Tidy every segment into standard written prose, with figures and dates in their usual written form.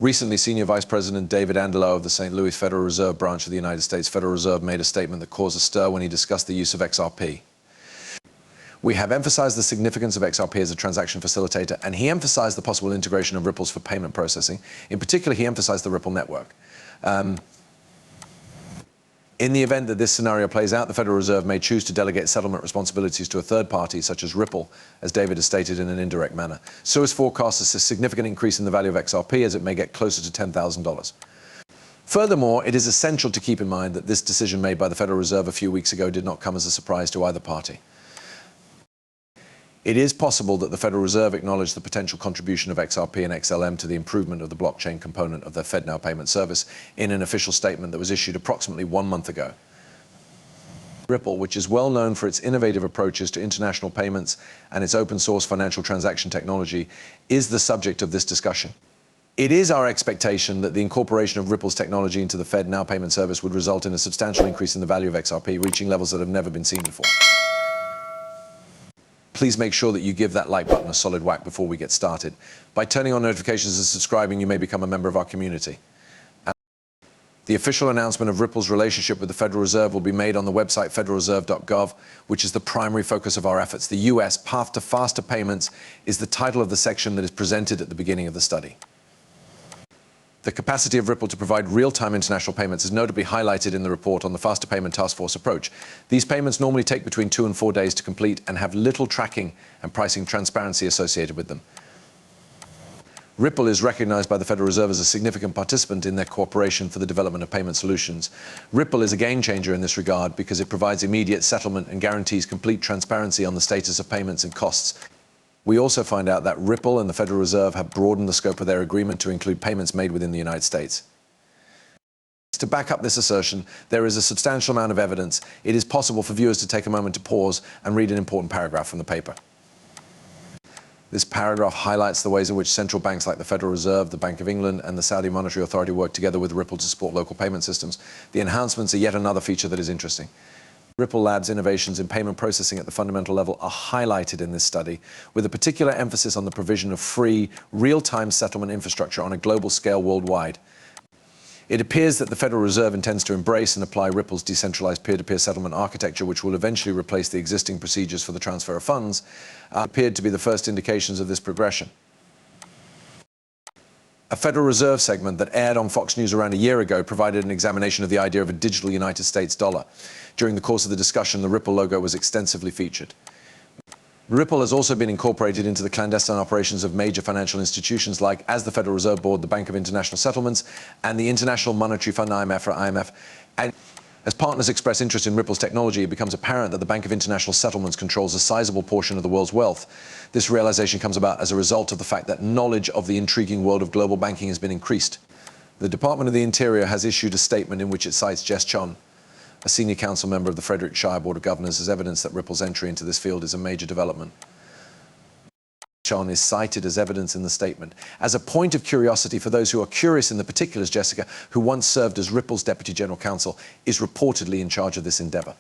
Recently, Senior Vice President David Andelau of the St. Louis Federal Reserve Branch of the United States Federal Reserve made a statement that caused a stir when he discussed the use of XRP. We have emphasized the significance of XRP as a transaction facilitator, and he emphasized the possible integration of ripples for payment processing. In particular, he emphasized the Ripple network. In the event that this scenario plays out, the Federal Reserve may choose to delegate settlement responsibilities to a third party, such as Ripple, as David has stated, in an indirect manner. So is forecast a significant increase in the value of XRP, as it may get closer to $10,000. Furthermore, it is essential to keep in mind that this decision made by the Federal Reserve a few weeks ago did not come as a surprise to either party. It is possible that the Federal Reserve acknowledged the potential contribution of XRP and XLM to the improvement of the blockchain component of their FedNow payment service in an official statement that was issued approximately 1 month ago. Ripple, which is well known for its innovative approaches to international payments and its open source financial transaction technology, is the subject of this discussion. It is our expectation that the incorporation of Ripple's technology into the FedNow payment service would result in a substantial increase in the value of XRP, reaching levels that have never been seen before. Please make sure that you give that like button a solid whack before we get started. By turning on notifications and subscribing, you may become a member of our community. The official announcement of Ripple's relationship with the Federal Reserve will be made on the website federalreserve.gov, which is the primary focus of our efforts. The U.S. Path to Faster Payments is the title of the section that is presented at the beginning of the study. The capacity of Ripple to provide real-time international payments is notably highlighted in the report on the Faster Payment Task Force approach. These payments normally take between 2 and 4 days to complete and have little tracking and pricing transparency associated with them. Ripple is recognized by the Federal Reserve as a significant participant in their cooperation for the development of payment solutions. Ripple is a game changer in this regard because it provides immediate settlement and guarantees complete transparency on the status of payments and costs. We also find out that Ripple and the Federal Reserve have broadened the scope of their agreement to include payments made within the United States. To back up this assertion, there is a substantial amount of evidence. It is possible for viewers to take a moment to pause and read an important paragraph from the paper. This paragraph highlights the ways in which central banks like the Federal Reserve, the Bank of England, and the Saudi Monetary Authority work together with Ripple to support local payment systems. The enhancements are yet another feature that is interesting. Ripple Labs' innovations in payment processing at the fundamental level are highlighted in this study, with a particular emphasis on the provision of free, real-time settlement infrastructure on a global scale worldwide. It appears that the Federal Reserve intends to embrace and apply Ripple's decentralized peer-to-peer settlement architecture, which will eventually replace the existing procedures for the transfer of funds, appeared to be the first indications of this progression. A Federal Reserve segment that aired on Fox News around a year ago provided an examination of the idea of a digital United States dollar. During the course of the discussion, the Ripple logo was extensively featured. Ripple has also been incorporated into the clandestine operations of major financial institutions like, as the Federal Reserve Board, the Bank of International Settlements, and the International Monetary Fund, IMF. And as partners express interest in Ripple's technology, it becomes apparent that the Bank of International Settlements controls a sizable portion of the world's wealth. This realization comes about as a result of the fact that knowledge of the intriguing world of global banking has been increased. The Department of the Interior has issued a statement in which it cites Jess Chun, a senior council member of the Frederickshire Board of Governors, as evidence that Ripple's entry into this field is a major development. Chun is cited as evidence in the statement. As a point of curiosity for those who are curious in the particulars, Jessica, who once served as Ripple's Deputy General Counsel, is reportedly in charge of this endeavor.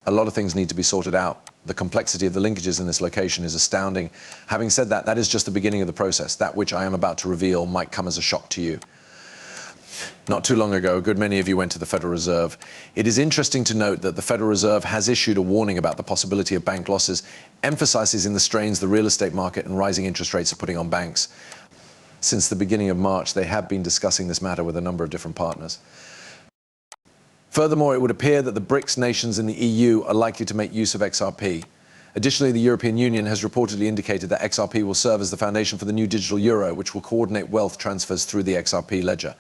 A lot of things need to be sorted out. The complexity of the linkages in this location is astounding. Having said that, that is just the beginning of the process. That which I am about to reveal might come as a shock to you. Not too long ago, a good many of you went to the Federal Reserve. It is interesting to note that the Federal Reserve has issued a warning about the possibility of bank losses, emphasizing the strains the real estate market and rising interest rates are putting on banks. Since the beginning of March, they have been discussing this matter with a number of different partners. Furthermore, it would appear that the BRICS nations in the EU are likely to make use of XRP. Additionally, the European Union has reportedly indicated that XRP will serve as the foundation for the new digital euro, which will coordinate wealth transfers through the XRP ledger.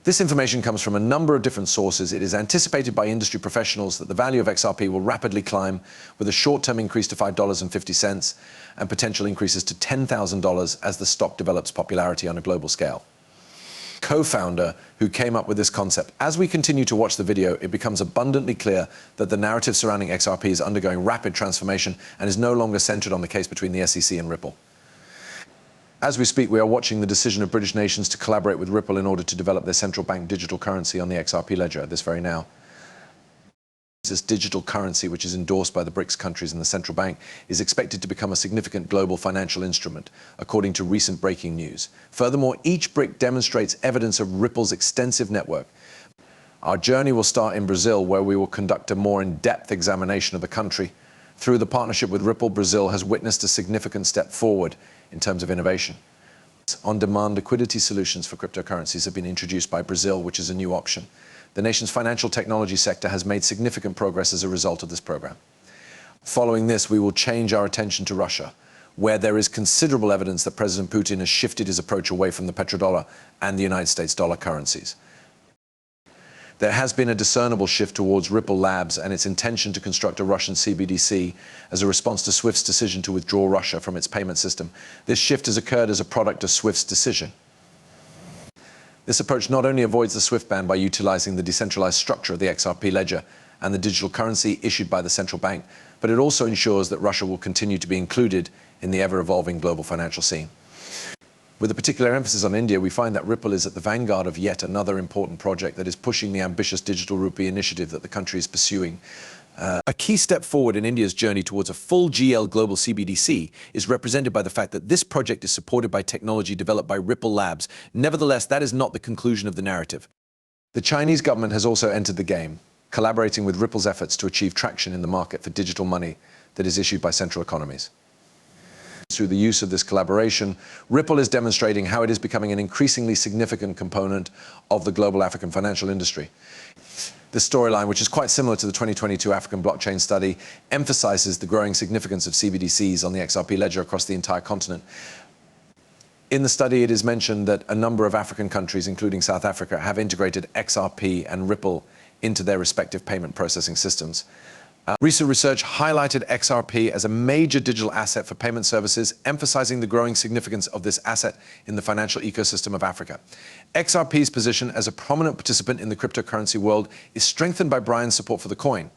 This information comes from a number of different sources. It is anticipated by industry professionals that the value of XRP will rapidly climb, with a short-term increase to $5.50 and potential increases to $10,000 as the stock develops popularity on a global scale. Co-founder who came up with this concept. As we continue to watch the video, it becomes abundantly clear that the narrative surrounding XRP is undergoing rapid transformation and is no longer centered on the case between the SEC and Ripple. As we speak, we are watching the decision of British nations to collaborate with Ripple in order to develop their central bank digital currency on the XRP ledger this very now. This digital currency, which is endorsed by the BRICS countries and the central bank, is expected to become a significant global financial instrument, according to recent breaking news. Furthermore, each BRIC demonstrates evidence of Ripple's extensive network. Our journey will start in Brazil, where we will conduct a more in-depth examination of the country. Through the partnership with Ripple, Brazil has witnessed a significant step forward in terms of innovation. On-demand liquidity solutions for cryptocurrencies have been introduced by Brazil, which is a new option. The nation's financial technology sector has made significant progress as a result of this program. Following this, we will change our attention to Russia, where there is considerable evidence that President Putin has shifted his approach away from the petrodollar and the United States dollar currencies. There has been a discernible shift towards Ripple Labs and its intention to construct a Russian CBDC as a response to SWIFT's decision to withdraw Russia from its payment system. This shift has occurred as a product of SWIFT's decision. This approach not only avoids the SWIFT ban by utilizing the decentralized structure of the XRP ledger and the digital currency issued by the central bank, but it also ensures that Russia will continue to be included in the ever-evolving global financial scene. With a particular emphasis on India, we find that Ripple is at the vanguard of yet another important project that is pushing the ambitious digital rupee initiative that the country is pursuing. A key step forward in India's journey towards a full GL global CBDC is represented by the fact that this project is supported by technology developed by Ripple Labs. Nevertheless, that is not the conclusion of the narrative. The Chinese government has also entered the game, collaborating with Ripple's efforts to achieve traction in the market for digital money that is issued by central economies. Through the use of this collaboration, Ripple is demonstrating how it is becoming an increasingly significant component of the global African financial industry. This storyline, which is quite similar to the 2022 African blockchain study, emphasizes the growing significance of CBDCs on the XRP ledger across the entire continent. In the study, it is mentioned that a number of African countries, including South Africa, have integrated XRP and Ripple into their respective payment processing systems. Recent research highlighted XRP as a major digital asset for payment services, emphasizing the growing significance of this asset in the financial ecosystem of Africa. XRP's position as a prominent participant in the cryptocurrency world is strengthened by Brian's support for the coin.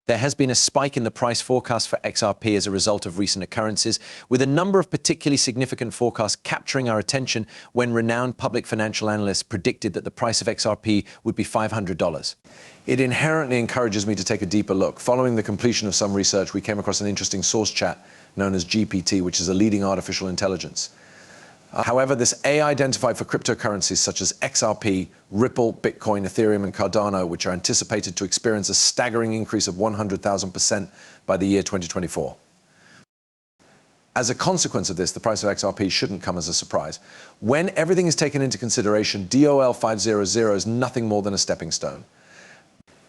There has been a spike in the price forecast for XRP as a result of recent occurrences, with a number of particularly significant forecasts capturing our attention when renowned public financial analysts predicted that the price of XRP would be $500. It inherently encourages me to take a deeper look. Following the completion of some research, we came across an interesting source chat known as GPT, which is a leading artificial intelligence. However, this AI identified for cryptocurrencies such as XRP, Ripple, Bitcoin, Ethereum, and Cardano, which are anticipated to experience a staggering increase of 100,000% by the year 2024. As a consequence of this, the price of XRP shouldn't come as a surprise. When everything is taken into consideration, DOL 500 is nothing more than a stepping stone.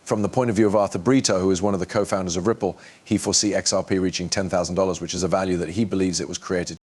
From the point of view of Arthur Brito, who is one of the co-founders of Ripple, he foresees XRP reaching $10,000, which is a value that he believes it was created